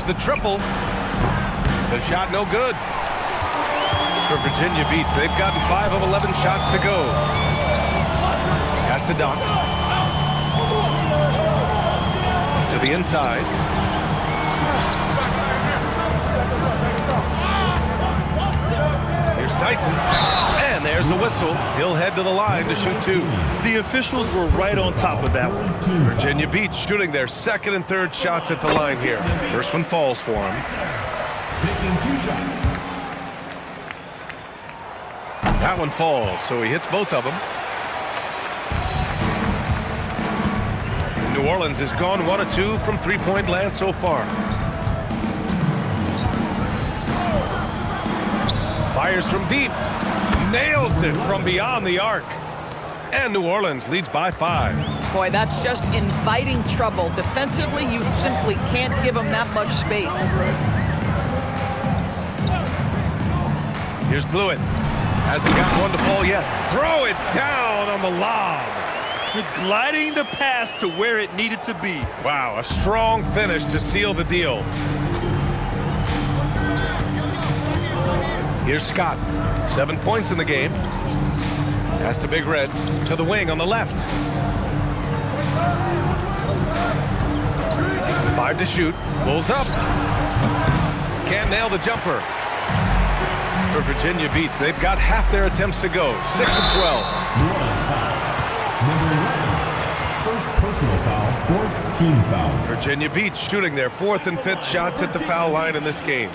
There's the triple. The shot no good. For Virginia Beach, they've gotten 5 of 11 shots to go. Pass to Doc. To the inside. Here's Tyson. And there's a whistle. He'll head to the line to shoot 2. The officials were right on top of that one. Virginia Beach shooting their second and third shots at the line here. First one falls for him. Taking 2 shots. That one falls, so he hits both of them. New Orleans has gone 1 of 2 from three-point land so far. Fires from deep. Nails it from beyond the arc. And New Orleans leads by 5. Boy, that's just inviting trouble. Defensively, you simply can't give them that much space. Here's Blewett. Hasn't got one to fall yet. Throw it down on the lob. Gliding the pass to where it needed to be. Wow, a strong finish to seal the deal. Here's Scott. 7 points in the game. Pass to Big Red. To the wing on the left. 5 to shoot. Pulls up. Can't nail the jumper. For Virginia Beach, they've got half their attempts to go. 6 of 12. Number 11. First personal foul, 4th team foul. Virginia Beach shooting their 4th and 5th shots at the foul line in this game.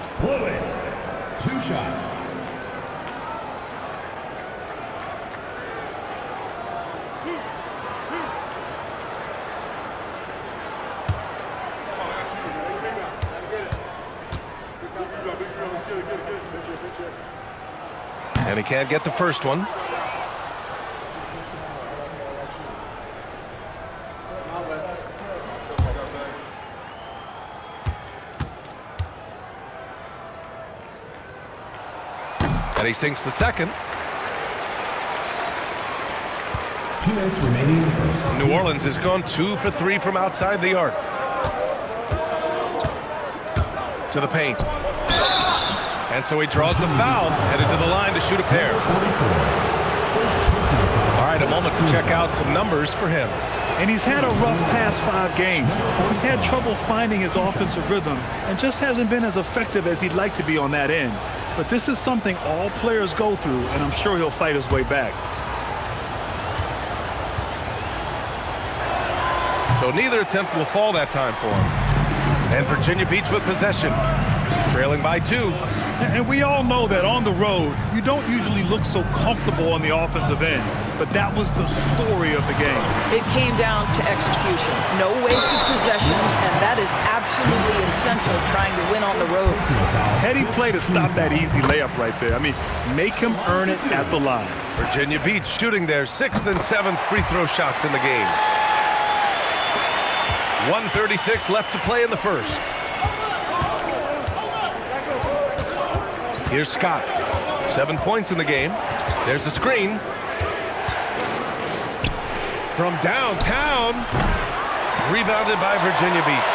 2 shots. And he can't get the first one. And he sinks the second. 2 minutes remaining in the first. New Orleans has gone 2 for 3 from outside the arc. To the paint. And so he draws the foul, headed to the line to shoot a pair. All right, a moment to check out some numbers for him. And he's had a rough past 5 games. He's had trouble finding his offensive rhythm and just hasn't been as effective as he'd like to be on that end. But this is something all players go through, and I'm sure he'll fight his way back. So neither attempt will fall that time for him. And Virginia Beach with possession, trailing by 2. And we all know that on the road, you don't usually look so comfortable on the offensive end. But that was the story of the game. It came down to execution. No wasted possessions, and that is absolutely essential trying to win on the road. Heady play to stop that easy layup right there. I mean, make him earn it at the line. Virginia Beach shooting their 6th and 7th free throw shots in the game. 1:36 left to play in the first. Here's Scott. 7 points in the game. There's the screen. From downtown. Rebounded by Virginia Beach.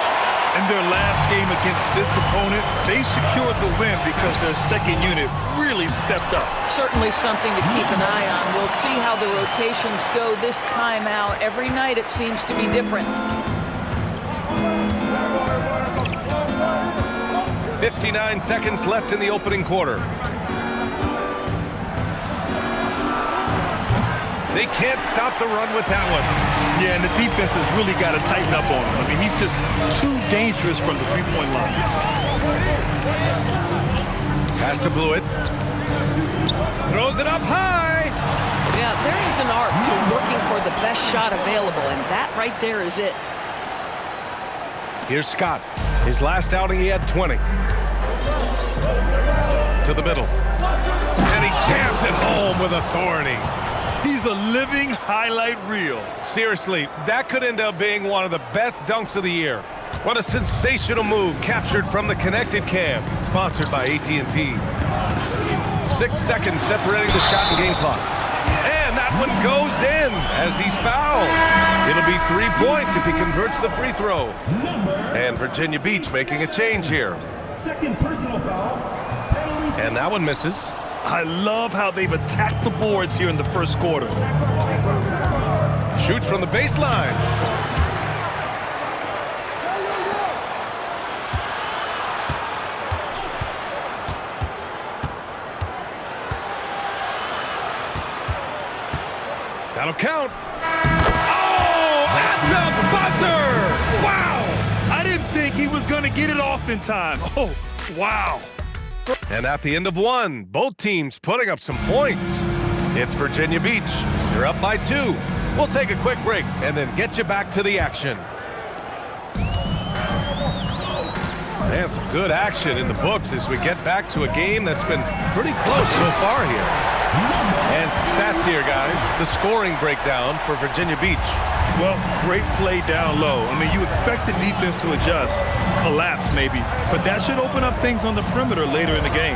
In their last game against this opponent, they secured the win because their second unit really stepped up. Certainly something to keep an eye on. We'll see how the rotations go this time out. Every night it seems to be different. 59 seconds left in the opening quarter. They can't stop the run with that one. Yeah, and the defense has really got to tighten up on him. I mean, he's just too dangerous from the three-point line. Pass to Blewett. Throws it up high. Yeah, there is an art to working for the best shot available, and that right there is it. Here's Scott. His last outing, he had 20. To the middle. And he jams it home with authority. He's a living highlight reel. Seriously, that could end up being one of the best dunks of the year. What a sensational move captured from the Connected Cam, sponsored by AT&T. 6 seconds separating the shot and game clocks. And that one goes in as he's fouled. It'll be 3 points if he converts the free throw. And Virginia Beach making a change here. Second personal foul. And that one misses. I love how they've attacked the boards here in the first quarter. Shoots from the baseline. That'll count. Oh, at the buzzer! Wow! I didn't think he was going to get it off in time. Oh, wow. And at the end of one, both teams putting up some points. It's Virginia Beach. They're up by 2. We'll take a quick break and then get you back to the action. And some good action in the books as we get back to a game that's been pretty close so far here. And some stats here, guys. The scoring breakdown for Virginia Beach. Well, great play down low. I mean, you expect the defense to adjust, collapse maybe, but that should open up things on the perimeter later in the game.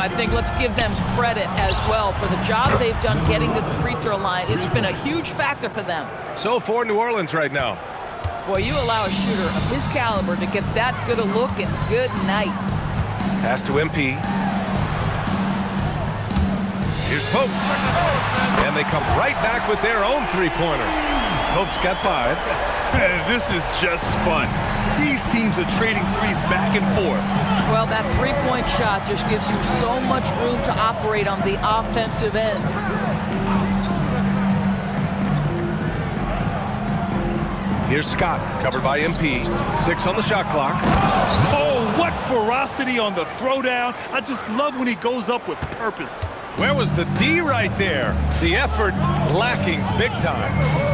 I think let's give them credit as well for the job they've done getting to the free throw line. It's been a huge factor for them. So for New Orleans right now. Boy, you allow a shooter of his caliber to get that good a look, and good night. Pass to MP. Here's Pope. And they come right back with their own three-pointer. Pope's got 5. This is just fun. These teams are trading threes back and forth. Well, that three-point shot just gives you so much room to operate on the offensive end. Here's Scott, covered by MP. 6 on the shot clock. Oh, what ferocity on the throwdown. I just love when he goes up with purpose. Where was the D right there? The effort lacking big time.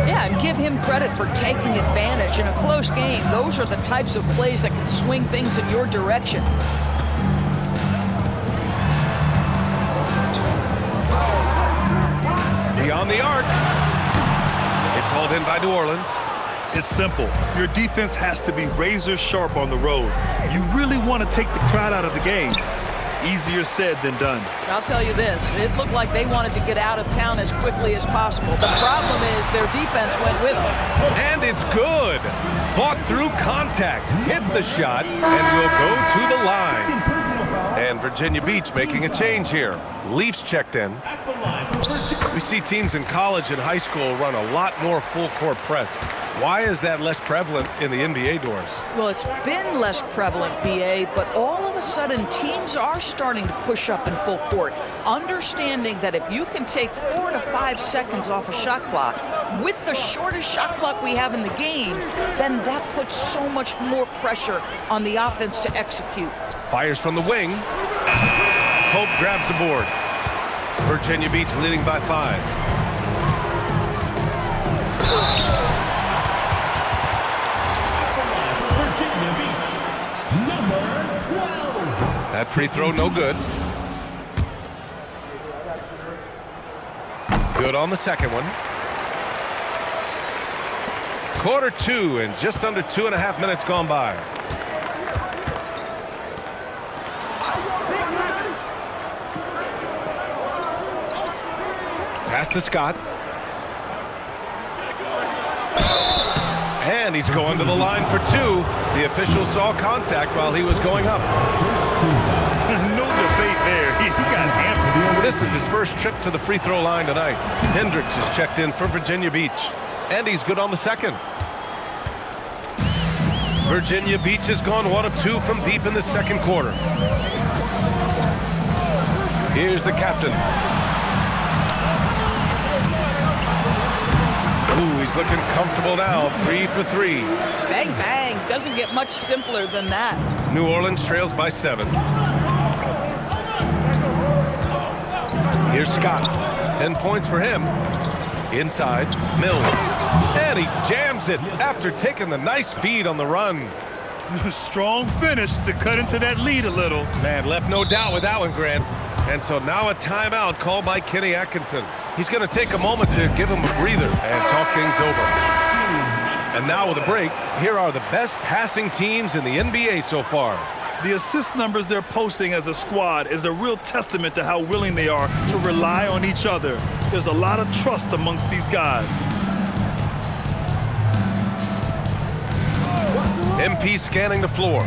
Yeah, and give him credit for taking advantage in a close game. Those are the types of plays that can swing things in your direction. Beyond the arc. It's hauled in by New Orleans. It's simple. Your defense has to be razor sharp on the road. You really want to take the crowd out of the game. Easier said than done. I'll tell you this, it looked like they wanted to get out of town as quickly as possible. The problem is their defense went with them. And it's good. Fought through contact, hit the shot, and will go to the line. And Virginia Beach making a change here. Leafs checked in. We see teams in college and high school run a lot more full-court press. Why is that less prevalent in the NBA doors? Well, it's been less prevalent, BA, but all of a sudden teams are starting to push up in full court, understanding that if you can take 4 to 5 seconds off a shot clock with the shortest shot clock we have in the game, then that puts so much more pressure on the offense to execute. Fires from the wing. Pope grabs the board. Virginia Beach leading by 5. That free throw, no good. Good on the second one. Quarter 2 and just under 2.5 minutes gone by. Pass to Scott. And he's going to the line for 2. The official saw contact while he was going up. No debate there. He got hammered. This is his first trip to the free throw line tonight. Hendricks is checked in for Virginia Beach. And he's good on the second. Virginia Beach has gone 1 of 2 from deep in the second quarter. Here's the captain. Ooh, he's looking comfortable now. 3 for 3. Bang, bang. Doesn't get much simpler than that. New Orleans trails by 7. Here's Scott. 10 points for him. Inside, Mills. And he jams it after taking the nice feed on the run. Strong finish to cut into that lead a little. Man, left no doubt with that one, Grant. And so now a timeout called by Kenny Atkinson. He's going to take a moment to give him a breather and talk things over. And now with a break, here are the best passing teams in the NBA so far. The assist numbers they're posting as a squad is a real testament to how willing they are to rely on each other. There's a lot of trust amongst these guys. MP scanning the floor.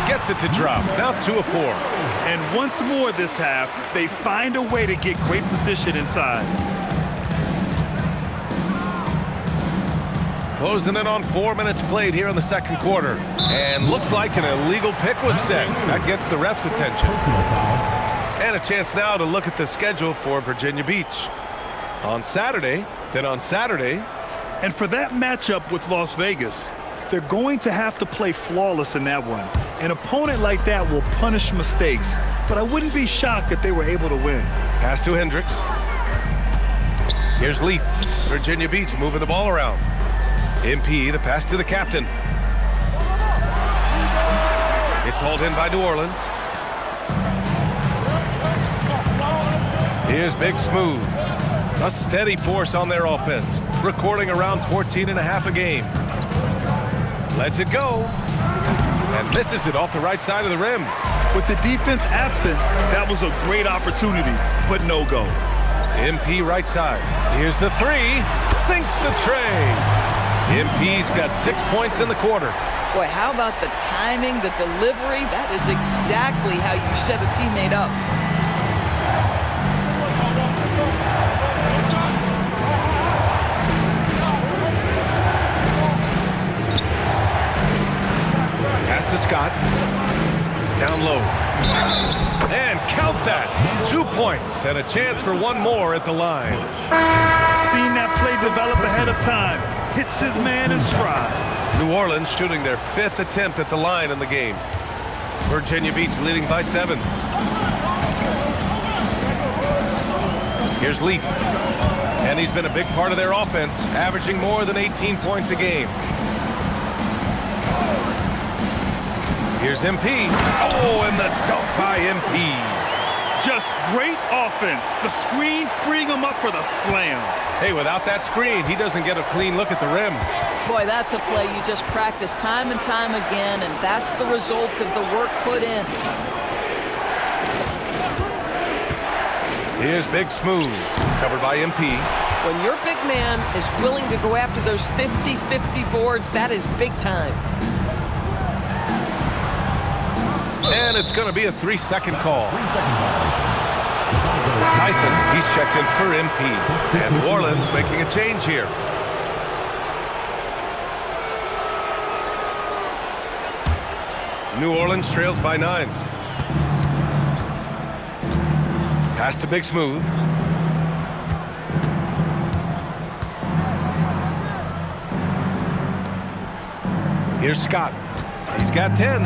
Gets it to drop. Now 2 of 4. And once more this half, they find a way to get great position inside. Closing in on 4 minutes played here in the second quarter. And looks like an illegal pick was set. That gets the ref's attention. And a chance now to look at the schedule for Virginia Beach. On Saturday. And for that matchup with Las Vegas, they're going to have to play flawless in that one. An opponent like that will punish mistakes, but I wouldn't be shocked if they were able to win. Pass to Hendricks. Here's Leaf. Virginia Beach moving the ball around. MP, the pass to the captain. It's hauled in by New Orleans. Here's Big Smooth. A steady force on their offense, recording around 14.5 a game. Lets it go. And misses it off the right side of the rim. With the defense absent, that was a great opportunity, but no go. MP right side. Here's the 3. Sinks the tray. MP's got 6 points in the quarter. Boy, how about the timing, the delivery? That is exactly how you set a teammate up. Pass to Scott. Down low. And count that. 2 points and a chance for one more at the line. Seen that play develop ahead of time. Hits his man in stride. New Orleans shooting their 5th attempt at the line in the game. Virginia Beach leading by 7. Here's Leaf. And he's been a big part of their offense, averaging more than 18 points a game. Here's MP. Oh, and the dunk by MP. Just great offense. The screen freeing him up for the slam. Hey, without that screen, he doesn't get a clean look at the rim. Boy, that's a play you just practice time and time again, and that's the result of the work put in. Here's Big Smooth, covered by MP. When your big man is willing to go after those 50-50 boards, that is big time. And it's going to be a 3-second call. Tyson, he's checked in for MP. And New Orleans making a change here. New Orleans trails by 9. Pass to Big Smooth. Here's Scott. He's got 10.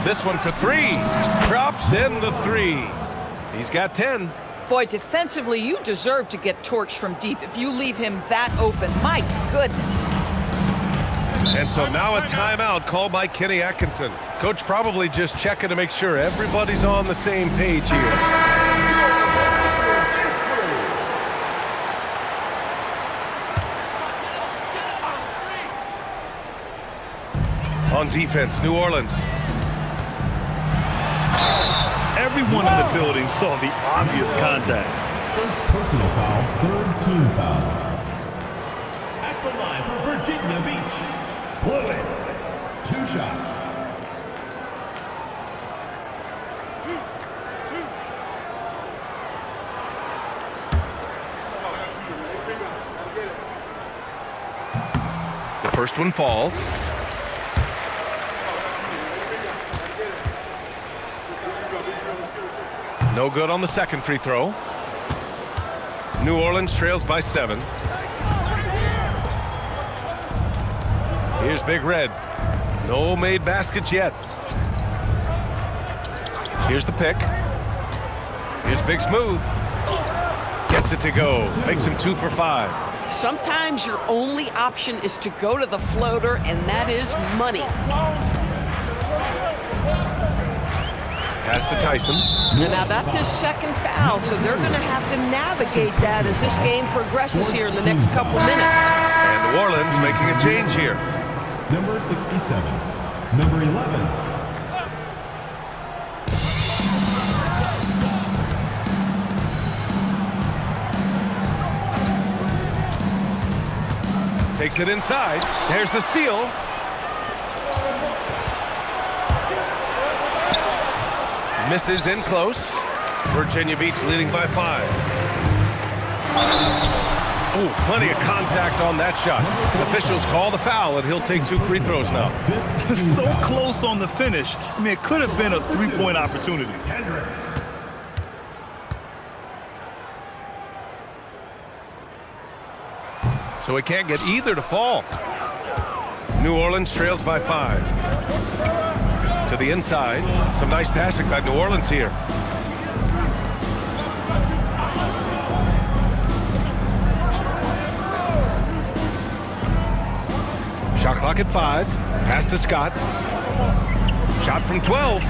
This one for 3. Drops in the 3. He's got 10. Boy, defensively, you deserve to get torched from deep if you leave him that open. My goodness. And so now a timeout called by Kenny Atkinson. Coach probably just checking to make sure everybody's on the same page here. On defense, New Orleans. Everyone in the building saw the obvious contact. First personal foul, third team foul. At the line for Virginia Beach. Blow it. 2 shots. The first one falls. No good on the second free throw. New Orleans trails by 7. Here's Big Red. No made baskets yet. Here's the pick. Here's Big Smooth. Gets it to go. Makes him 2 for 5. Sometimes your only option is to go to the floater, and that is money. Pass to Tyson. And now that's his second foul, so they're going to have to navigate that as this game progresses here in the next couple minutes. And New Orleans making a change here. Number 67. Number 11. Takes it inside. There's the steal. Misses in close. Virginia Beach leading by 5. Oh, plenty of contact on that shot. Officials call the foul, and he'll take 2 free throws now. So close on the finish. I mean, it could have been a 3-point opportunity. So he can't get either to fall. New Orleans trails by 5. To the inside. Some nice passing by New Orleans here. Shot clock at 5. Pass to Scott. Shot from 12.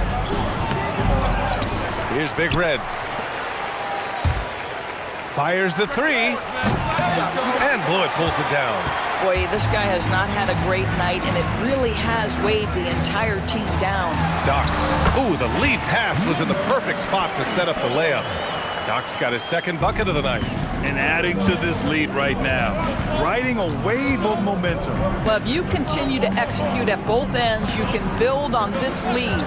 Here's Big Red. Fires the 3. And Blewett pulls it down. Boy, this guy has not had a great night, and it really has weighed the entire team down. Doc. Ooh, the lead pass was in the perfect spot to set up the layup. Doc's got his second bucket of the night. And adding to this lead right now, riding a wave of momentum. Well, if you continue to execute at both ends, you can build on this lead.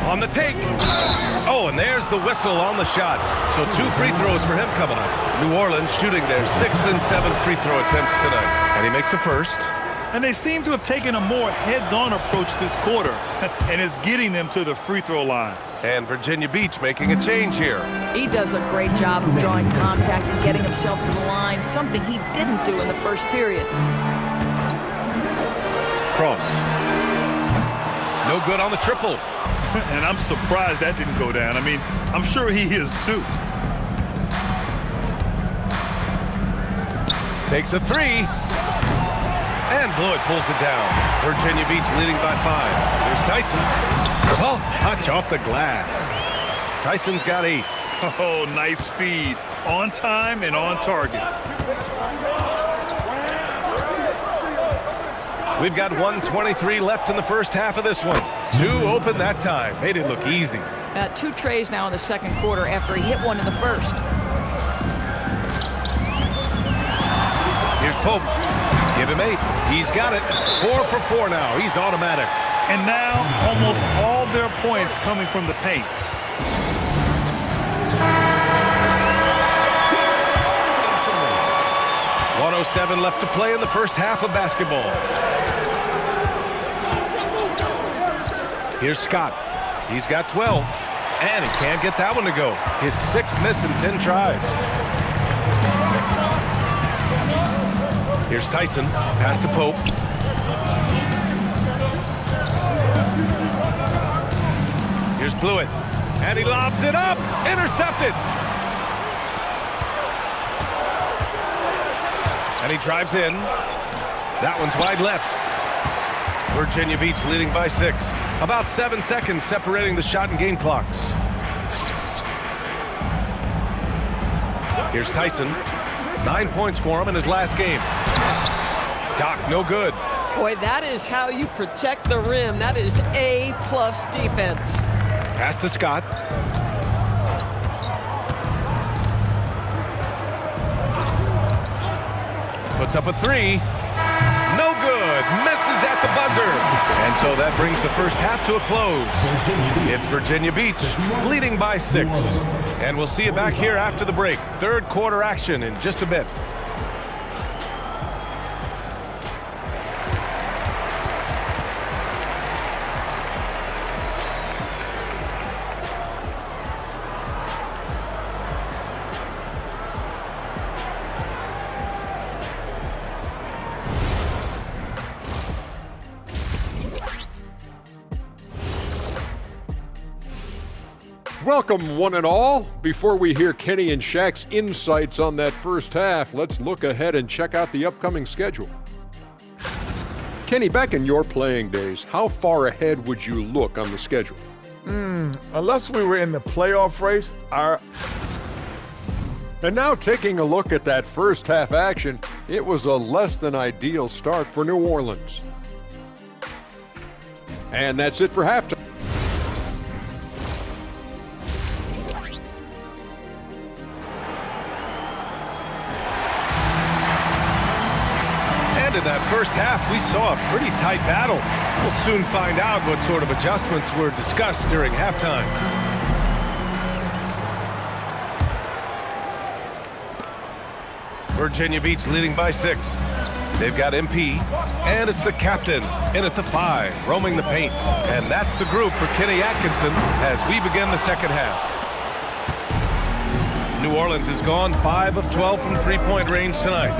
On the take. Oh, and there's the whistle on the shot. So 2 free throws for him coming up. New Orleans shooting their 6th and 7th free throw attempts tonight. And he makes the first. And they seem to have taken a more heads-on approach this quarter, and it's getting them to the free throw line. And Virginia Beach making a change here. He does a great job of drawing contact and getting himself to the line, something he didn't do in the first period. Cross. No good on the triple. And I'm surprised that didn't go down. I mean, I'm sure he is too. Takes a 3. And Blewett pulls it down. Virginia Beach leading by 5. There's Tyson. Soft touch off the glass. Tyson's got 8. Oh, nice feed. On time and on target. We've got 1:23 left in the first half of this one. 2 open that time. Made it look easy. 2 trays now in the second quarter after he hit one in the first. Here's Pope. Give him 8. He's got it. 4 for 4 now. He's automatic. And now almost all their points coming from the paint. .107 left to play in the first half of basketball. Here's Scott. He's got 12. And he can't get that one to go. His 6th miss in 10 tries. Here's Tyson. Pass to Pope. Here's Blewett. And he lobs it up. Intercepted. And he drives in. That one's wide left. Virginia Beach leading by 6. About 7 seconds separating the shot and game clocks. Here's Tyson. 9 points for him in his last game. Doc, no good. Boy, that is how you protect the rim. That is A+ defense. Pass to Scott. Puts up a 3. No good. Misses at the buzzer. And so that brings the first half to a close. It's Virginia Beach leading by 6. And we'll see you back here after the break. Third quarter action in just a bit. Welcome, one and all. Before we hear Kenny and Shaq's insights on that first half, let's look ahead and check out the upcoming schedule. Kenny, back in your playing days, how far ahead would you look on the schedule? Unless we were in the playoff race, And now taking a look at that first half action, it was a less than ideal start for New Orleans. And that's it for halftime. And in that first half, we saw a pretty tight battle. We'll soon find out what sort of adjustments were discussed during halftime. Virginia Beach leading by 6. They've got MP, and it's the captain in at the 5, roaming the paint. And that's the group for Kenny Atkinson as we begin the second half. New Orleans has gone 5 of 12 from three-point range tonight.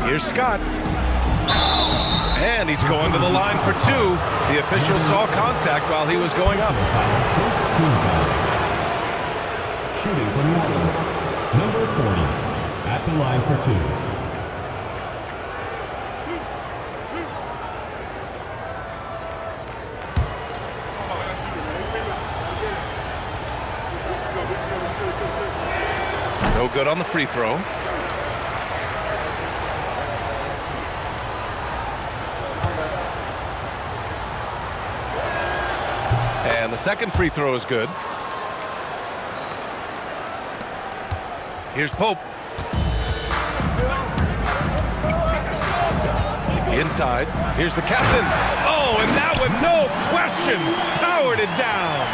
Here's Scott. And he's going to the line for 2. The official saw contact while he was going up. First team foul. Shooting for New Orleans, number 40, at the line for 2. No good on the free throw. And the second free throw is good. Here's Pope. Inside. Here's the captain. Oh, and that one, no question, powered it down.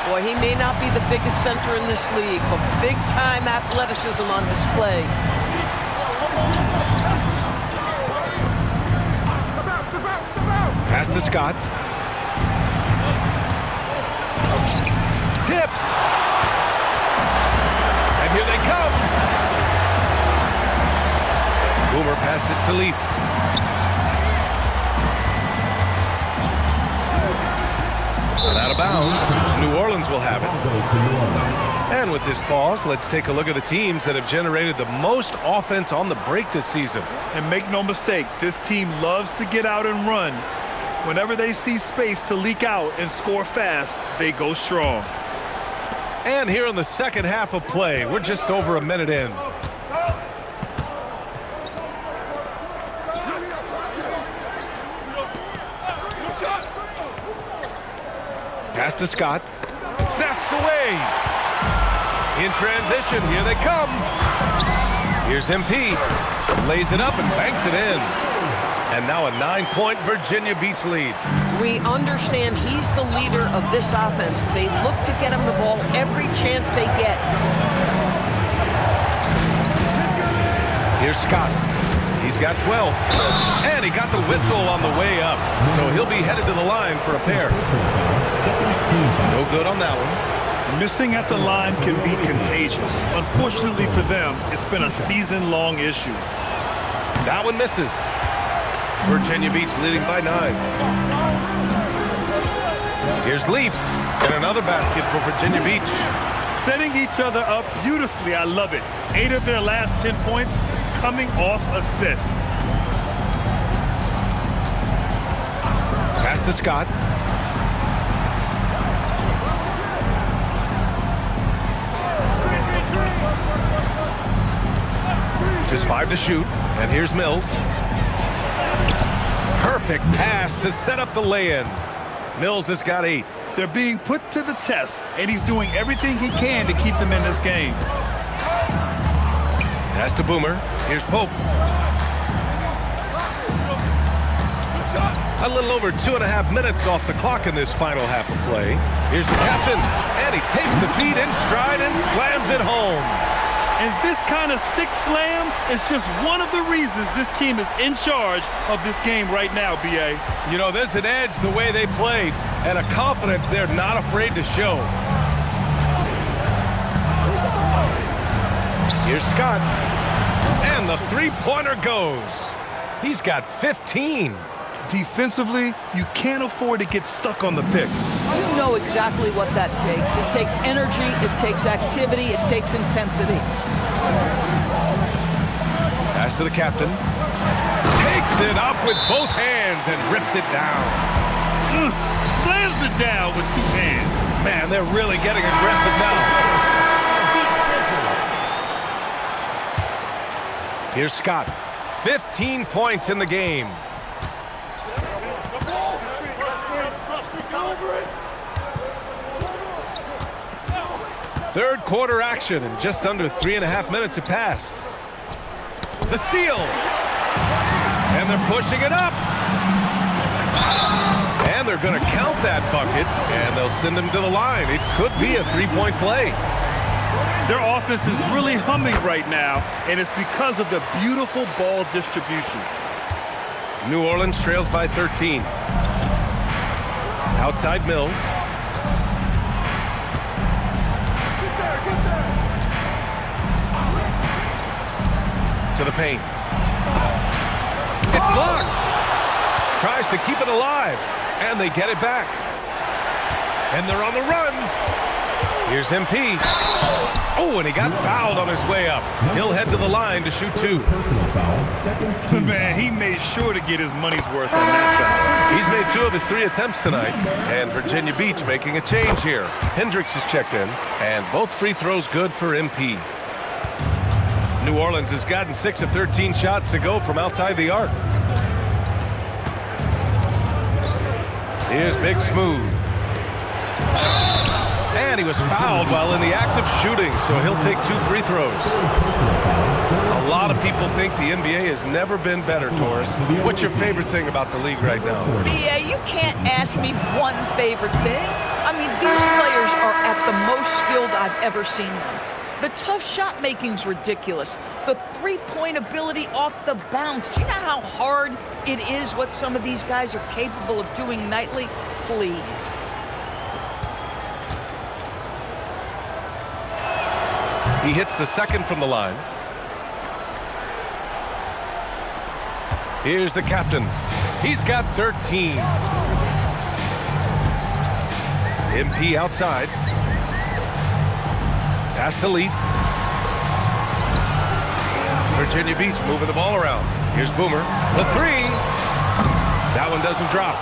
Boy, he may not be the biggest center in this league, but big-time athleticism on display. Pass to Scott. Tipped. And here they come. Boomer passes to Leaf. And out of bounds. New Orleans will have it. And with this pause, let's take a look at the teams that have generated the most offense on the break this season. And make no mistake, this team loves to get out and run. Whenever they see space to leak out and score fast, they go strong. And here in the second half of play, we're just over a minute in. Pass to Scott. Snatched away. In transition, here they come. Here's MP. Lays it up and banks it in. And now a 9-point Virginia Beach lead. We understand he's the leader of this offense. They look to get him the ball every chance they get. Here's Scott. He's got 12. And he got the whistle on the way up. So he'll be headed to the line for a pair. No good on that one. Missing at the line can be contagious. Unfortunately for them, it's been a season-long issue. That one misses. Virginia Beach leading by 9. Here's Leaf. And another basket for Virginia Beach. Setting each other up beautifully. I love it. 8 of their last 10 points coming off assist. Pass to Scott. Just 5 to shoot. And here's Mills. Perfect pass to set up the lay-in. Mills has got 8. They're being put to the test, and he's doing everything he can to keep them in this game. Pass to Boomer. Here's Pope. A little over 2.5 minutes off the clock in this final half of play. Here's the captain, and he takes the feed in stride and slams it home. And this kind of sick slam is just one of the reasons this team is in charge of this game right now, B.A. You know, there's an edge the way they played and a confidence they're not afraid to show. Here's Scott. And the three-pointer goes. He's got 15. Defensively, you can't afford to get stuck on the pick. You know exactly what that takes. It takes energy, it takes activity, it takes intensity. Pass to the captain. Takes it up with both hands and rips it down. Slams it down with 2 hands. Man, they're really getting aggressive now. Here's Scott. 15 points in the game. Third quarter action, and just under 3.5 minutes have passed. The steal. And they're pushing it up. And they're going to count that bucket, and they'll send him to the line. It could be a three-point play. Their offense is really humming right now, and it's because of the beautiful ball distribution. New Orleans trails by 13. Outside Mills. To the paint. It's blocked. Tries to keep it alive, and they get it back. And they're on the run. Here's MP. Oh, and he got fouled on his way up. He'll head to the line to shoot two. Personal foul, second team. Man, he made sure to get his money's worth on that He's made 2 of his 3 attempts tonight. And Virginia Beach making a change here. Hendricks is checked in, and both free throws good for MP. New Orleans has gotten 6 of 13 shots to go from outside the arc. Here's Big Smooth. And he was fouled while in the act of shooting, so he'll take 2 free throws. A lot of people think the NBA has never been better, Taurus. What's your favorite thing about the league right now? BA, you can't ask me one favorite thing. I mean, these players are at the most skilled I've ever seen them. The tough shot making's ridiculous. The three-point ability off the bounce. Do you know how hard it is what some of these guys are capable of doing nightly? Please. He hits the second from the line. Here's the captain. He's got 13. MP outside. Pass to Leaf. Virginia Beach moving the ball around. Here's Boomer. The 3. That one doesn't drop.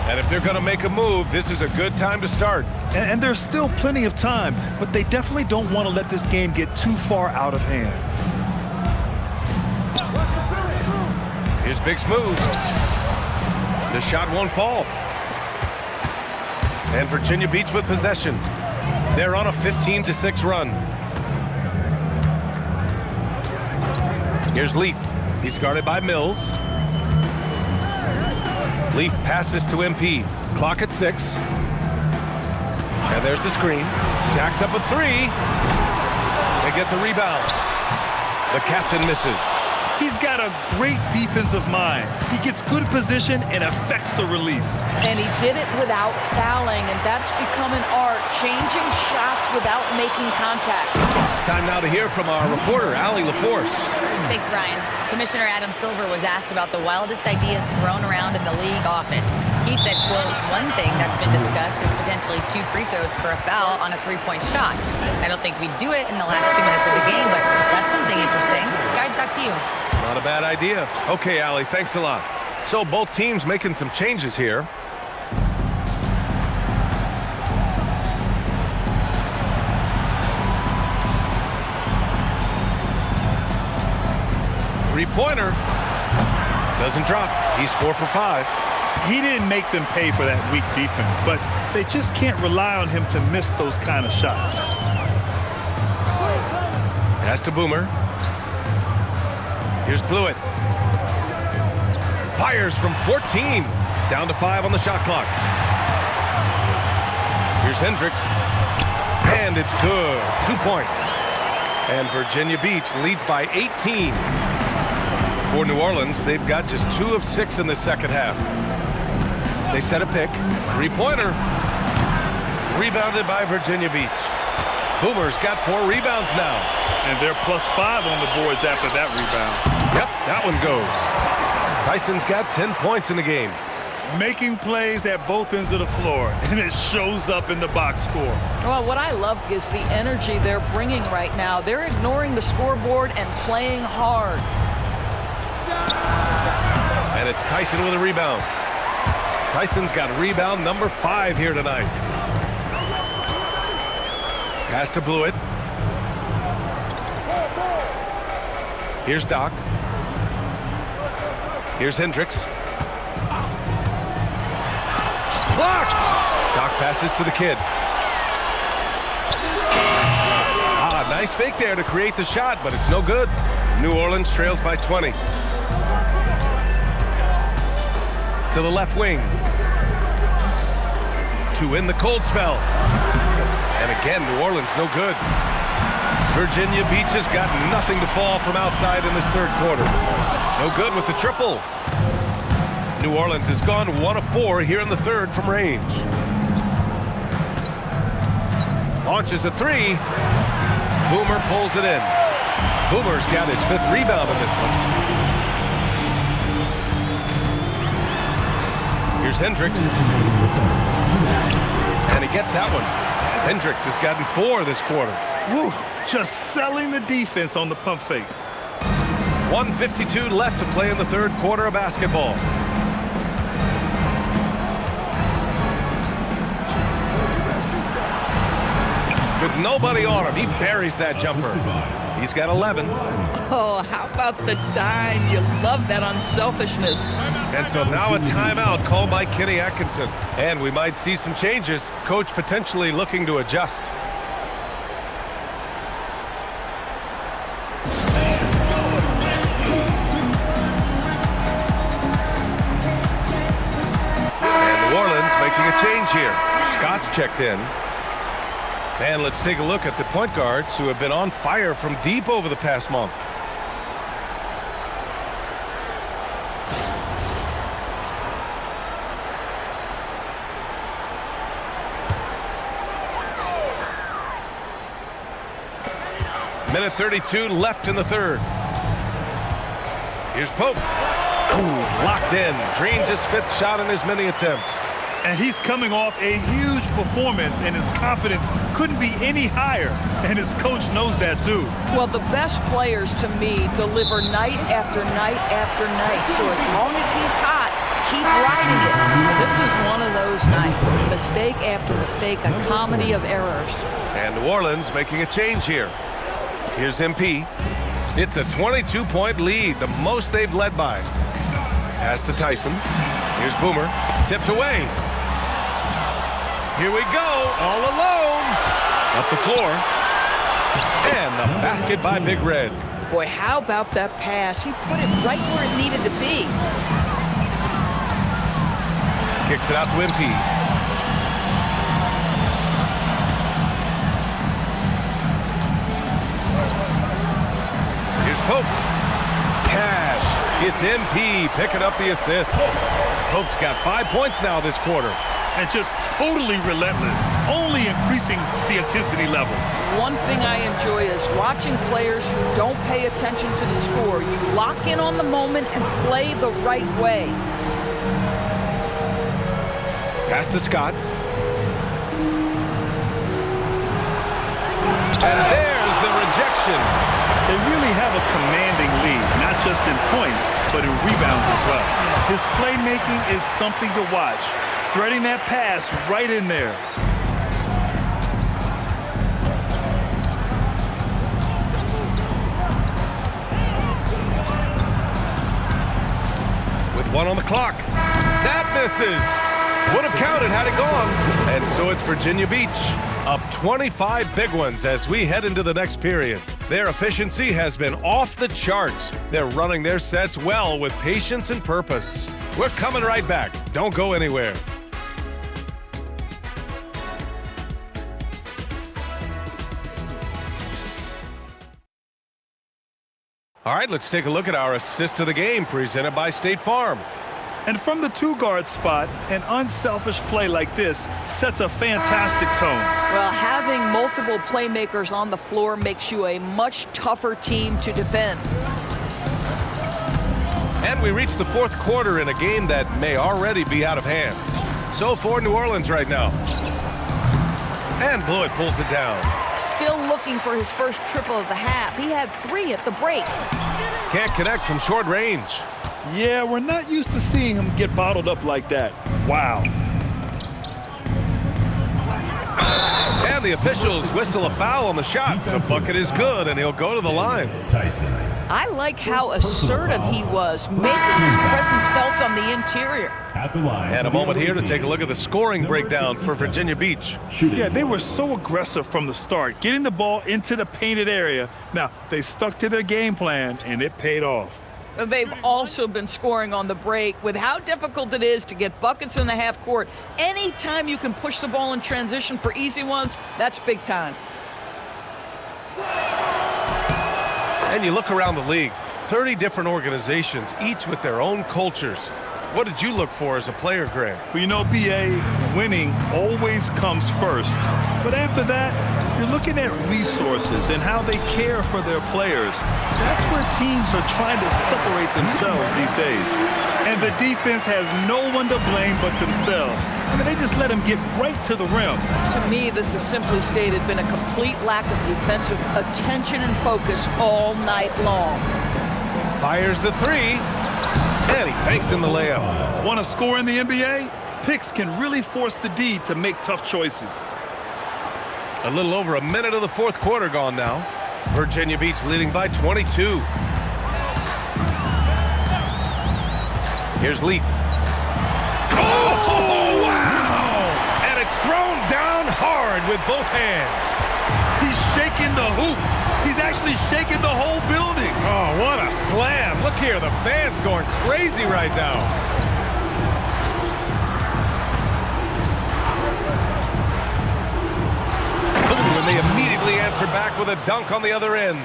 And if they're going to make a move, this is a good time to start. And there's still plenty of time, but they definitely don't want to let this game get too far out of hand. Here's Big Smooth. The shot won't fall. And Virginia Beach with possession. They're on a 15-6 run. Here's Leaf. He's guarded by Mills. Leaf passes to MP. Clock at 6. And there's the screen. Jacks up a 3. They get the rebound. The captain misses. He's got a great defensive mind. He gets good position and affects the release. And he did it without fouling, and that's become an art, changing shots without making contact. Time now to hear from our reporter, Allie LaForce. Thanks, Brian. Commissioner Adam Silver was asked about the wildest ideas thrown around in the league office. He said, quote, one thing that's been discussed is potentially 2 free throws for a foul on a 3-point shot. I don't think we'd do it in the last 2 minutes of the game, but that's something interesting. Guys, back to you. Not a bad idea. Okay, Allie, thanks a lot. So both teams making some changes here. Three-pointer. Doesn't drop. He's 4 for 5. He didn't make them pay for that weak defense, but they just can't rely on him to miss those kind of shots. Pass to Boomer. Here's Blewett. Fires from 14. Down to 5 on the shot clock. Here's Hendricks. And it's good. 2 points. And Virginia Beach leads by 18. For New Orleans, they've got just 2 of 6 in the second half. They set a pick. 3-pointer. Rebounded by Virginia Beach. Boomer's got 4 rebounds now. And they're +5 on the boards after that rebound. Yep, that one goes. Tyson's got 10 points in the game. Making plays at both ends of the floor, and it shows up in the box score. Well, what I love is the energy they're bringing right now. They're ignoring the scoreboard and playing hard. And it's Tyson with a rebound. Tyson's got rebound number 5 here tonight. Pass to Blewett. Here's Doc. Here's Hendricks. Blocked! Doc passes to the kid. Nice fake there to create the shot, but it's no good. New Orleans trails by 20. To the left wing. To win the cold spell. And again, New Orleans no good. Virginia Beach has got nothing to fall from outside in this third quarter. No good with the triple. New Orleans has gone 1 of 4 here in the third from range. Launches a 3. Boomer pulls it in. Boomer's got his 5th rebound in this one. Here's Hendricks. And he gets that one. Hendricks has gotten 4 this quarter. Woo, just selling the defense on the pump fake. 1:52 left to play in the third quarter of basketball. With nobody on him, he buries that jumper. He's got 11. Oh, how about the dime? You love that unselfishness. And so now a timeout called by Kenny Atkinson. And we might see some changes. Coach potentially looking to adjust. And New Orleans making a change here. Scott's checked in. And let's take a look at the point guards who have been on fire from deep over the past month. Minute 32 left in the third. Here's Pope. He's locked in. Drains his 5th shot in as many attempts. And he's coming off a huge performance, and his confidence couldn't be any higher. And his coach knows that, too. Well, the best players, to me, deliver night after night after night. So as long as he's hot, keep riding it. This is one of those nights. Mistake after mistake, a comedy of errors. And New Orleans making a change here. Here's MP. It's a 22-point lead, the most they've led by. Pass to Tyson. Here's Boomer. Tipped away. Here we go, all alone. Up the floor. And the basket by Big Red. Boy, how about that pass? He put it right where it needed to be. Kicks it out to MP. Here's Pope. Cash. It's MP picking up the assist. Pope's got 5 points now this quarter. And just totally relentless, only increasing the intensity level. One thing I enjoy is watching players who don't pay attention to the score. You lock in on the moment and play the right way. Pass to Scott. And there's the rejection. They really have a commanding lead, not just in points, but in rebounds as well. His playmaking is something to watch. Threading that pass right in there. With 1 on the clock. That misses. Would have counted had it gone. And so it's Virginia Beach. Up 25 big ones as we head into the next period. Their efficiency has been off the charts. They're running their sets well with patience and purpose. We're coming right back. Don't go anywhere. All right, let's take a look at our assist of the game presented by State Farm. And from the 2-guard spot, an unselfish play like this sets a fantastic tone. Well, having multiple playmakers on the floor makes you a much tougher team to defend. And we reach the fourth quarter in a game that may already be out of hand. So for New Orleans right now. And Blewett pulls it down. Still looking for his first triple of the half. He had 3 at the break. Can't connect from short range. Yeah, we're not used to seeing him get bottled up like that. Wow. And the officials whistle a foul on the shot. The bucket is good, and he'll go to the line. Tyson. I like how assertive he was, making his presence felt on the interior. At the line. And a moment here to take a look at the scoring breakdown for Virginia Beach. Yeah, they were so aggressive from the start, getting the ball into the painted area. Now, they stuck to their game plan, and it paid off. They've also been scoring on the break. With how difficult it is to get buckets in the half court, anytime you can push the ball in transition for easy ones, that's big time. And you look around the league, 30 different organizations, each with their own cultures. What did you look for as a player, Grant? Well, you know, BA, winning always comes first. But after that, you're looking at resources and how they care for their players. That's where teams are trying to separate themselves these days. And the defense has no one to blame but themselves. I mean, they just let them get right to the rim. To me, this has simply stated been a complete lack of defensive attention and focus all night long. Fires the three, and he banks in the layup. Want to score in the NBA? Picks can really force the D to make tough choices. A little over a minute of the fourth quarter gone now. Virginia Beach leading by 22. Here's Leaf. Oh, wow! And it's thrown down hard with both hands. He's shaking the hoop. He's actually shaking the whole building. Oh, what a slam. Look here, the fans going crazy right now. Ooh, and they immediately answer back with a dunk on the other end.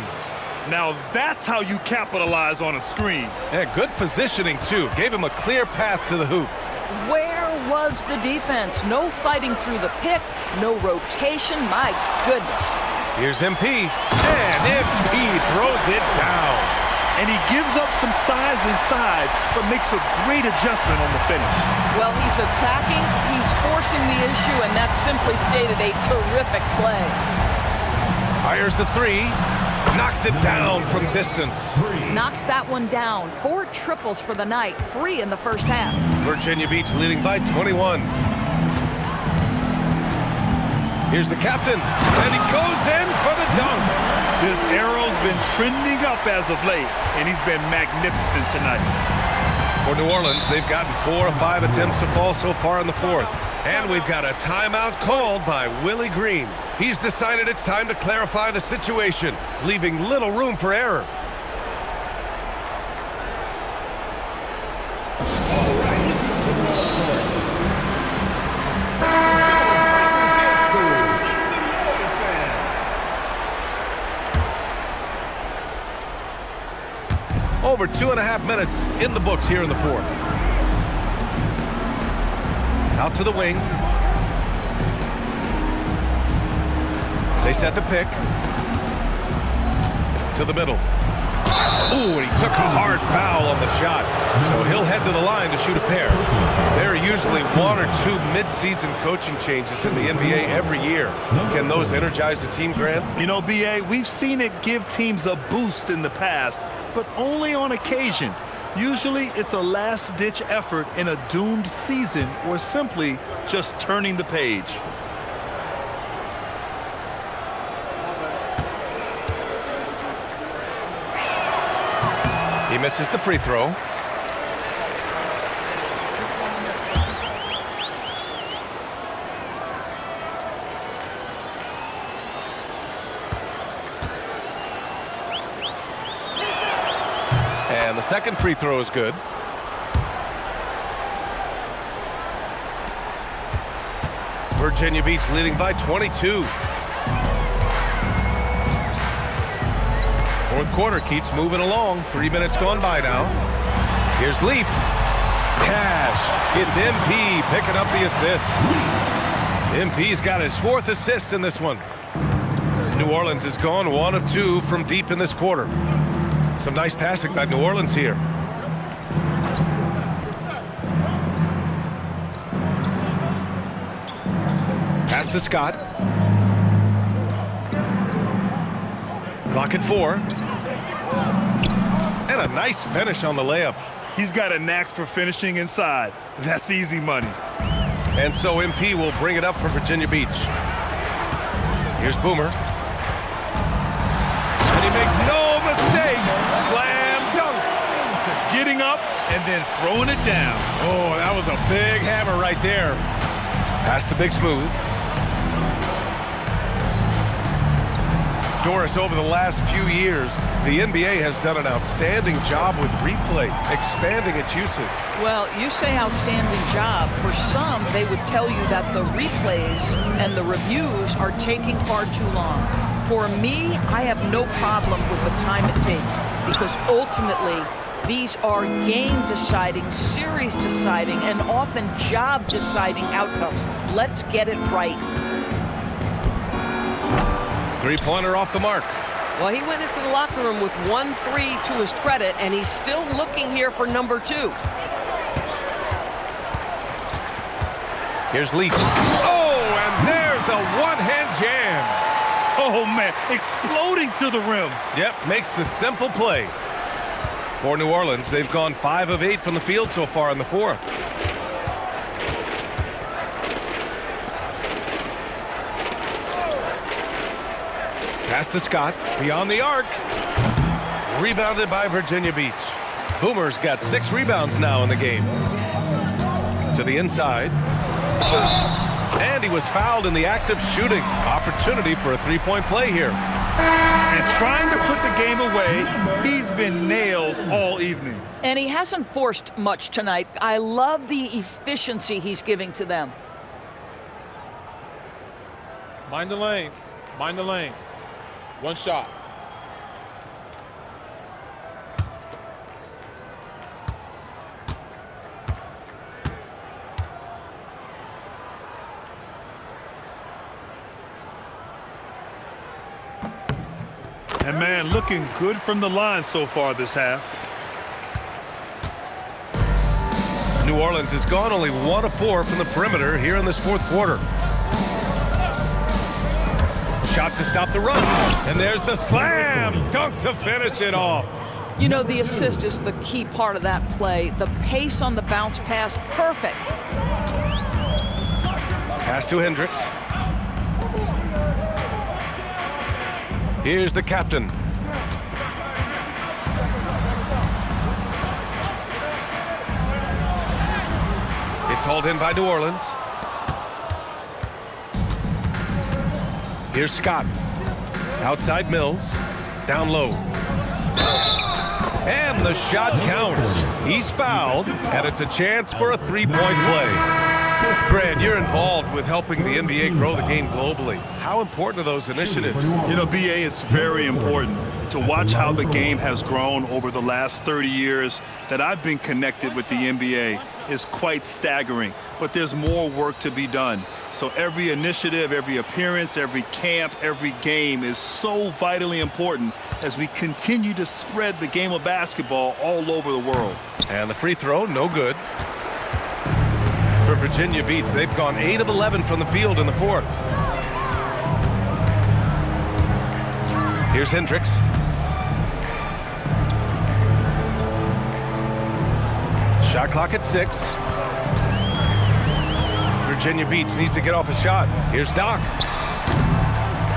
Now that's how you capitalize on a screen. Yeah, good positioning, too. Gave him a clear path to the hoop. Where was the defense? No fighting through the pick, no rotation. My goodness. Here's MP, and MP throws it down. And he gives up some size inside, but makes a great adjustment on the finish. Well, he's attacking, he's forcing the issue, and that's simply stated a terrific play. Fires the three, knocks it down from distance. Knocks that one down. 4 triples for the night, 3 in the first half. Virginia Beach leading by 21. Here's the captain, and he goes in for the dunk. This arrow's been trending up as of late, and he's been magnificent tonight. For New Orleans, they've gotten 4 of 5 attempts to fall so far in the fourth. And we've got a timeout called by Willie Green. He's decided it's time to clarify the situation, leaving little room for error. Over 2.5 minutes in the books here in the fourth. Out to the wing. They set the pick. To the middle. Ooh, and he took a hard foul on the shot. So he'll head to the line to shoot a pair. There are usually 1 or 2 mid-season coaching changes in the NBA every year. Can those energize the team, Grant? You know, BA, we've seen it give teams a boost in the past, but only on occasion. Usually it's a last-ditch effort in a doomed season or simply just turning the page. He misses the free throw. And the second free throw is good. Virginia Beach leading by 22. Fourth quarter keeps moving along. 3 minutes gone by now. Here's Leaf. Cash. It's MP picking up the assist. MP's got his 4th assist in this one. New Orleans has gone 1 of 2 from deep in this quarter. Some nice passing by New Orleans here. Pass to Scott. Clock at 4. And a nice finish on the layup. He's got a knack for finishing inside. That's easy money. And so MP will bring it up for Virginia Beach. Here's Boomer. And he makes no mistake. Slam dunk. Getting up and then throwing it down. Oh, that was a big hammer right there. Pass to Big Smooth. Doris, over the last few years, the NBA has done an outstanding job with replay, expanding its uses. Well, you say outstanding job. For some, they would tell you that the replays and the reviews are taking far too long. For me, I have no problem with the time it takes because ultimately, these are game-deciding, series-deciding, and often job-deciding outcomes. Let's get it right. Three-pointer off the mark. Well, he went into the locker room with 1-3 to his credit, and he's still looking here for number 2. Here's Leaf. Oh, and there's a one-hand jam. Oh, man, exploding to the rim. Yep, makes the simple play. For New Orleans, they've gone 5 of 8 from the field so far in the fourth. Pass to Scott, beyond the arc. Rebounded by Virginia Beach. Boomer's got 6 rebounds now in the game. To the inside. And he was fouled in the act of shooting. Opportunity for a three-point play here. And trying to put the game away, he's been nails all evening. And he hasn't forced much tonight. I love the efficiency he's giving to them. Mind the lanes. Mind the lanes. One shot. And, man, looking good from the line so far this half. New Orleans has gone only 1 of 4 from the perimeter here in this fourth quarter. Shot to stop the run. And there's the slam dunk to finish it off. You know, the assist is the key part of that play. The pace on the bounce pass, perfect. Pass to Hendricks. Here's the captain. It's hauled in by New Orleans. Here's Scott. Outside Mills. Down low. And the shot counts. He's fouled, and it's a chance for a three-point play. Grant, you're involved with helping the NBA grow the game globally. How important are those initiatives? You know, BA, it's very important to watch how the game has grown over the last 30 years that I've been connected with the NBA is quite staggering. But there's more work to be done. So every initiative, every appearance, every camp, every game is so vitally important as we continue to spread the game of basketball all over the world. And the free throw, no good. For Virginia Beach, they've gone 8 of 11 from the field in the fourth. Here's Hendricks. Shot clock at 6. Virginia Beach needs to get off a shot. Here's Doc.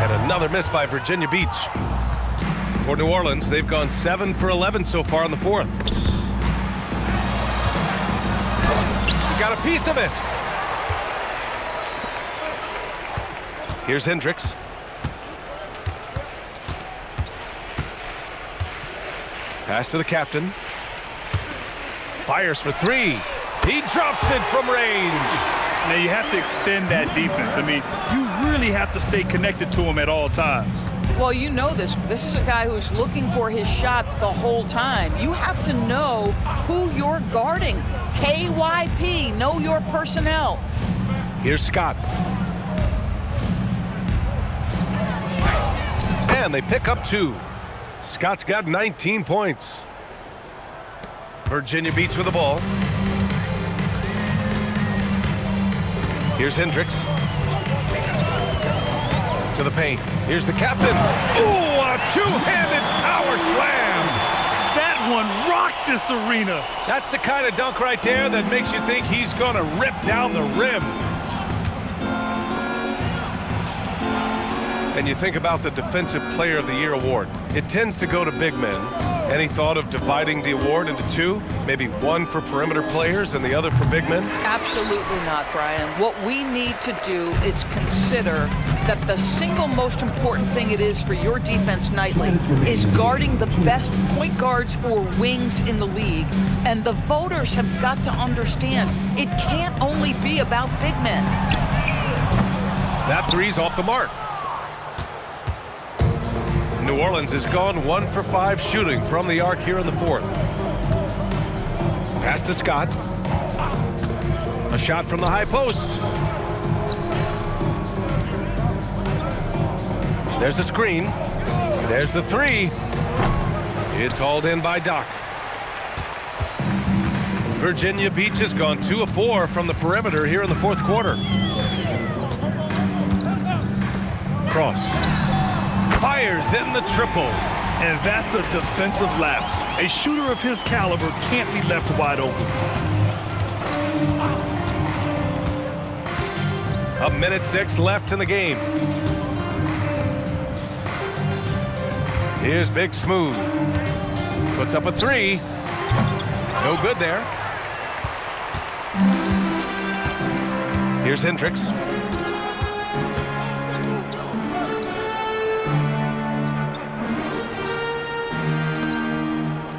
And another miss by Virginia Beach. For New Orleans, they've gone 7 for 11 so far in the fourth. Got a piece of it. Here's Hendricks. Pass to the captain. Fires for 3. He drops it from range. Now you have to extend that defense. I mean, you really have to stay connected to him at all times. Well, you know this. This is a guy who's looking for his shot the whole time. You have to know who you're guarding. KYP, know your personnel. Here's Scott. And they pick up 2. Scott's got 19 points. Virginia Beach with the ball. Here's Hendricks. To the paint. Here's the captain. Ooh, a two-handed power slam. That one rocked this arena. That's the kind of dunk right there that makes you think he's going to rip down the rim. and you think about the Defensive Player of the Year award, it tends to go to big men. Any thought of dividing the award into two? Maybe one for perimeter players and the other for big men? Absolutely not, Brian. What we need to do is consider that the single most important thing it is for your defense nightly is guarding the best point guards or wings in the league. And the voters have got to understand it can't only be about big men. That three's off the mark. New Orleans has gone 1 for 5 shooting from the arc here in the fourth. Pass to Scott. A shot from the high post. There's a screen. There's the three. It's hauled in by Doc. Virginia Beach has gone 2 of 4 from the perimeter here in the fourth quarter. Cross. Fires in the triple. And that's a defensive lapse. A shooter of his caliber can't be left wide open. A minute 6 left in the game. Here's Big Smooth. Puts up a three. No good there. Here's Hendricks.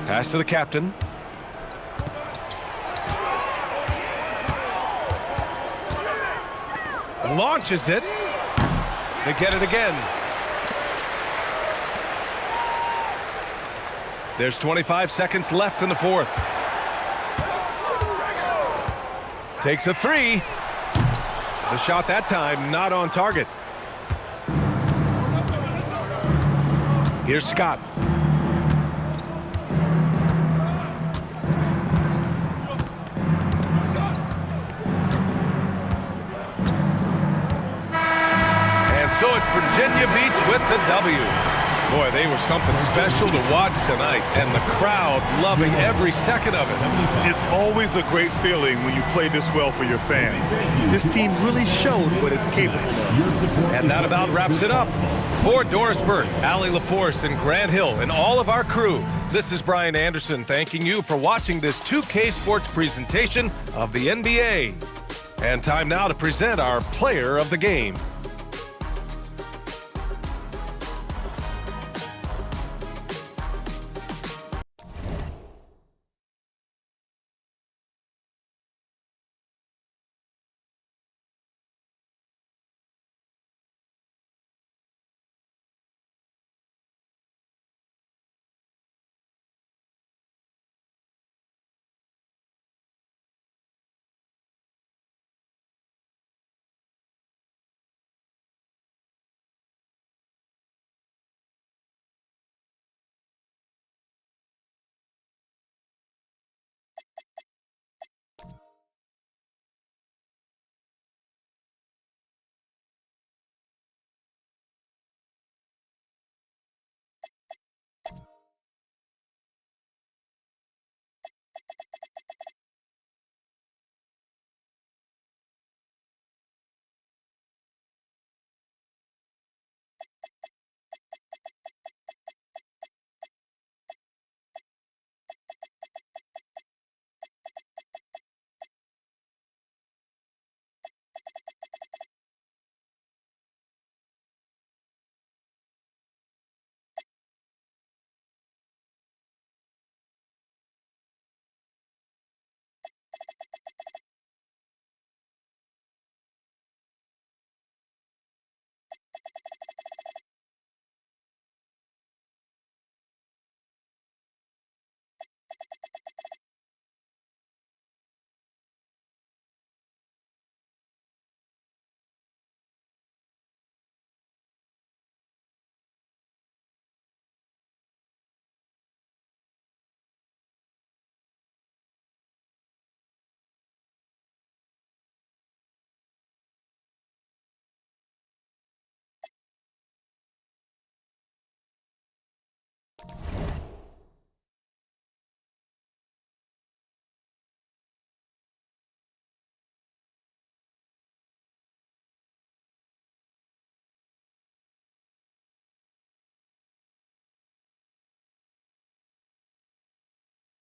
Pass to the captain. Launches it. They get it again. There's 25 seconds left in the fourth. Takes a three. The shot that time not on target. Here's Scott. So it's Virginia Beach with the W. Boy, they were something special to watch tonight, and the crowd loving every second of it. It's always a great feeling when you play this well for your fans. This team really showed what it's capable of. And that about wraps it up. For Doris Burke, Allie LaForce, and Grant Hill, and all of our crew, this is Brian Anderson thanking you for watching this 2K Sports presentation of the NBA. And time now to present our player of the game.